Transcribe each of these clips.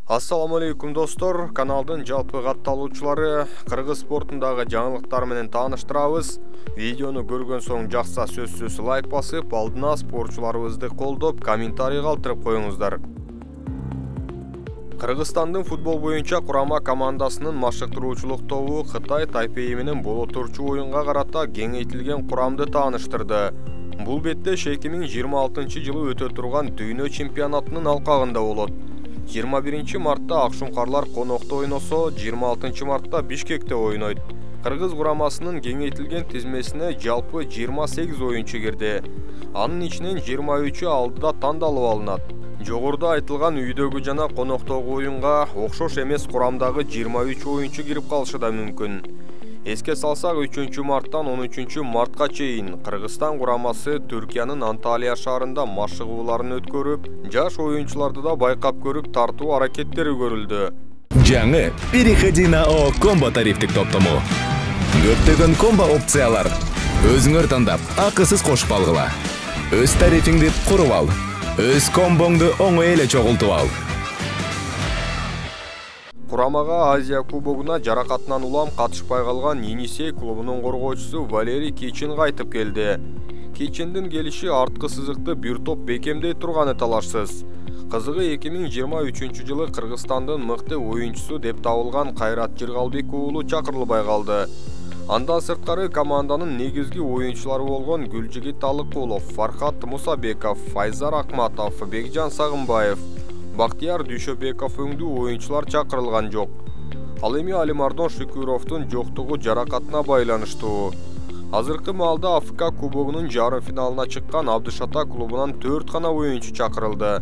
Ассаламу алейкум достор, каналдын жалпы катталуучулары кыргыз спортундагы жаңылыктар менен тааныштырабыз. Видеону көргөн соң жакса сөзсүз лайк басып, алдына спортчуларыбызды колдоп, комментарий калтырып коюңуздар. Кыргызстандын футбол боюнча курама командасынын машыктыруучулук тобу Кытай Тайпей менен боло турчу оюнга карата кеңейтилген курамды тааныштырды. Бул беттеш 2026 жылы өтө турган дүйнө чемпионатынын алкагында болот. 21 мартта Акшумкарлар конокто ойносо, 26 мартта Бишкекте ойнойт. Кыргыз курамасынын кеңейтилген тизмесине жалпы 28 оюнчу кирди. Анын ичинен 23-ü алдыда тандалып алынат. Жогоруда айтылган үйдөгү жана коноктогу оюнга окшош эмес курамдагы 23 оюнчу кирип калышы да мүмкүн. Эске салсак 3 марттан 13 мартка чейин Кыргызстан курамасы Түркиянын Анталия шаарында машыгууларын өткөрүп, жаш оюнчуларды да байкап көрүп тартуу аракеттери көрүлдү. Жаңы переходи на ООО Комбо тарифтик топтому. Көптөгөн комбо опциялар. Өзүңөр тандап, акысыз кошуп алгыла. Өз тарифиңди куруп ал. Өз комбоңду оңой эле чогултуп ал. Курамага Азия кубогуна жаракатынан улам катышпай калган Енисей клубунун коргоочусу Валерий Кичин кайтып келди. Кичиндин келиши арткы сызыкты бир топ бекемдей турганы талашсыз. Кызыгы 2023 жылы Кыргызстандын мыкты оюнчусу деп табылган Кайрат Жыргалбек уулу чакырылбай калды. Андан сырткары команданын негизги оюнчулары болгон Гүлжигит Алыкулов, Фархат Мусабеков, Файзар Акматов, Бекжан Сагынбаев, Бактияр Дүйшөбеков өңдүү оюнчулар чакырылган жок. Ал эми Алимардон Шүкүровдун жоктугу жаракатына байланыштуу. Азыркы маалда АФК кубогунун жарым финалына чыккан Абдышата клубунан 4 гана оюнчу чакырылды.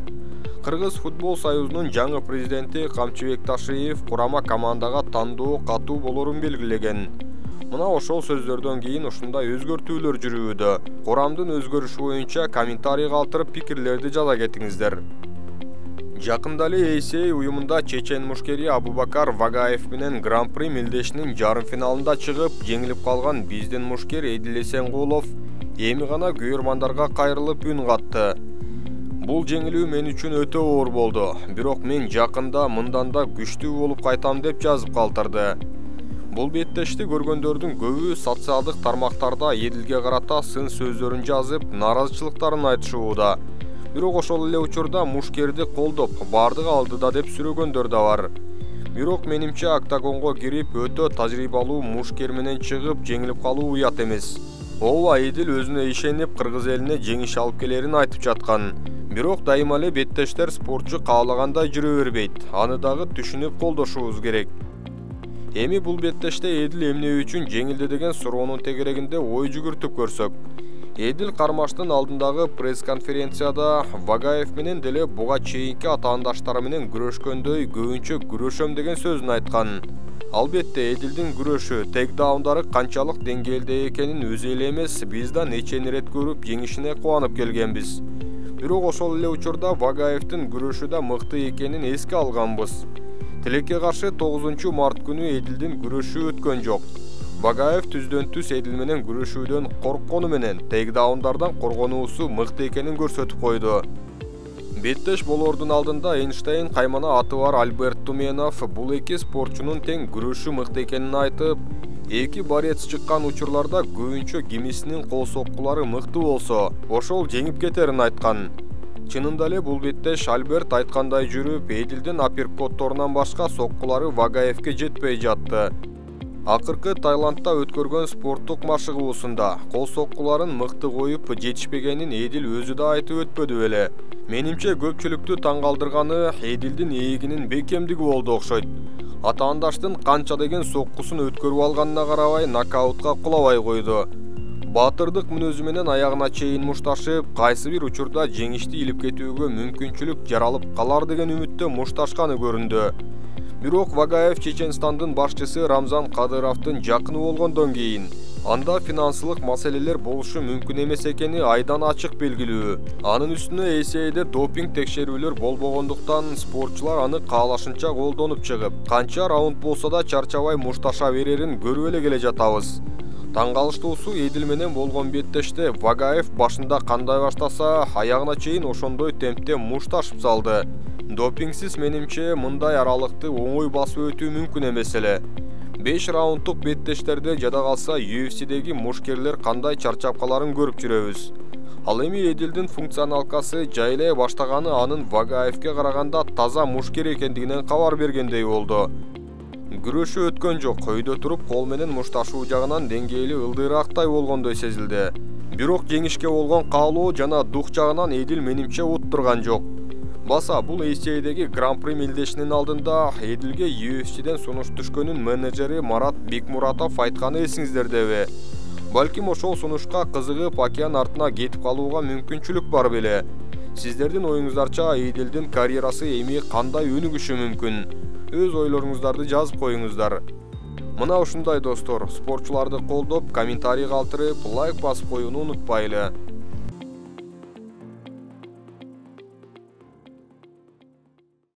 Кыргыз футбол союзунун жаңы президенти Камчыбек Ташиев курама командага тандоо катуу болорун белгилеген. Мына ошол сөздөрдөн кийин ушундай өзгөртүүлөр жүрүүдө. Курамдын өзгөрүшү боюнча комментарий калтырып пикирлерди жаза кетиңиздер. Жакында эле ACA уюмунда чечен мушкери Абубакар Вагаев менен Гран-при милдешинин жарым финалында чыгып, жеңилип калган биздин мушкер Эдил Эсенгулов эми гана күйөрмандарга кайрылып үн катты. Бул жеңилүү мен үчүн өтө оор болду. Бирок мен жакында мындан да күчтүү болуп кайтам деп жазып калтырды. Бул беттешти көргөндөрдүн көбү социалдык тармактарда Эдилге карата сын сөздөрүн жазып, нааразычылыктарын айтышууда. Бирок ошол эле учурда мушкерди колдоп, бардыгы алдыда деп сүрөгөндөр да бар. Бирок менимче октагонго кирип, өтө тажрыйбалуу мушкер менен чыгып, жеңилип калуу уят эмес. Ооба, Эдил өзүнө ишенип, кыргыз элине жеңиш алып келерин айтып жаткан. Бирок дайыма эле беттештер спортчу каалагандай жүрө бербейт. Аны дагы түшүнүп колдошубуз керек. Эми бул беттеште Эдил эмне үчүн жеңилди деген суроонун тегерегинде ой жүгүртүп көрсөк. Эдил кармаштын алдындагы пресс-конференцияда Вагаев менен деле буга чейинки атаандаштары менен күрөшкөндөй көбүнчө күрөшөм деген сөзүн айткан. Албетте Эдилдин күрөшү, тейкдаундары канчалык деңгээлде экенин өзү эле эмес, биз да нече рет көрүп, жеңишине кубанып келгенбиз. Бирок ошол эле учурда Вагаевдин күрөшү да мыкты экенин эске алганбыз. Тилекке каршы 9 март күнү Эдилдин күрөшү өткөн жок. Вагаев түздөн-түз Эдил менен күрөшүүдөн корккону менен тейкдаундардан коргонуусу мыкты экенин көрсөтүп койду. Беттеш болордун алдында Эйнштейн каймана аты бар Альберт Туменов бул эки спортчунун тең күрөшү мыкты экенин айтып, эки борец чыккан учурларда көбүнчө кимисинин кол соккулары мыкты болсо, ошол жеңип кетерин айткан. Чынында эле бул беттеш Альберт айткандай жүрүп, Эдилдин апперкотторунан башка соккулары Вагаевке жетпей жатты. Акыркы Таиландда өткөргөн спорттук машыгуусунда кол соккуларын мыкты коюп жетишпегенин Эдил өзү да айтып өтпөдү беле. Менимче көпчүлүктү таң калтырганы Эдилдин ээлигинин бекемдиги болду окшойт. Атаандаштын канча деген соккусун өткөрүп алганына карабай нокаутка кулабай койду. Баатырдык мүнөзү менен аягына чейин мушташып, кайсы бир учурда жеңишти илип кетүүгө мүмкүнчүлүк жаралып калар деген үмүттө мушташканы көрүндү. Бирок Вагаев Чеченстандын башчысы Рамзан Кадыровдун жакыны болгондон кийин анда финансылык маселелер болушу мүмкүн эмес экени айдан ачык белгилүү. Анын үстүнө ACA'де допинг текшерүүлөр болбогондуктан спортчулар аны каалашынча колдонуп чыгып, канча раунд болсо да чарчабай мушташа берерин көрүп эле келе жатабыз. Таң калыштуусу Эдил менен болгон беттеште Вагаев башында кандай баштаса, аягына чейин ошондой темпте мушташып салды. Допингсиз менимче мындай аралыкты оңой басып өтүү мүмкүн эмес эле. 5 раундтук беттештерде жада калса UFC'деги мушкерлер кандай чарчап каларын көрүп жүрөбүз. Ал эми Эдилдин функционалкасы жайлай баштаганы анын Вагаевке караганда таза мушкер экендигинен кабар бергендей болду. Күрөшү өткөн жок, көйдө туруп кол менен мушташуу жагынан деңгээли ылдыйраактай болгондой сезилди. Бирок жеңишке болгон каалоо жана дух жагынан Эдил менимче уттурган жок. Баса бул ACA'деги Гран-при мелдешинин алдында Эдилге UFC'ден сунуш түшкөнүн менеджери Марат Бекмуратов айтканы эсиңиздердеби? Балким ошол сунушка кызыгып океан артына кетип калууга мүмкүнчүлүк бар беле? Сиздердин оюңуздарча Эдилдин карьерасы эми кандай өнүгүшү мүмкүн? Өз ойлоруңуздарды жазып коюңуздар. Мына ушундай достор, спортчуларды колдоп, комментарий калтырып, лайк басып коюуну унутпайлы.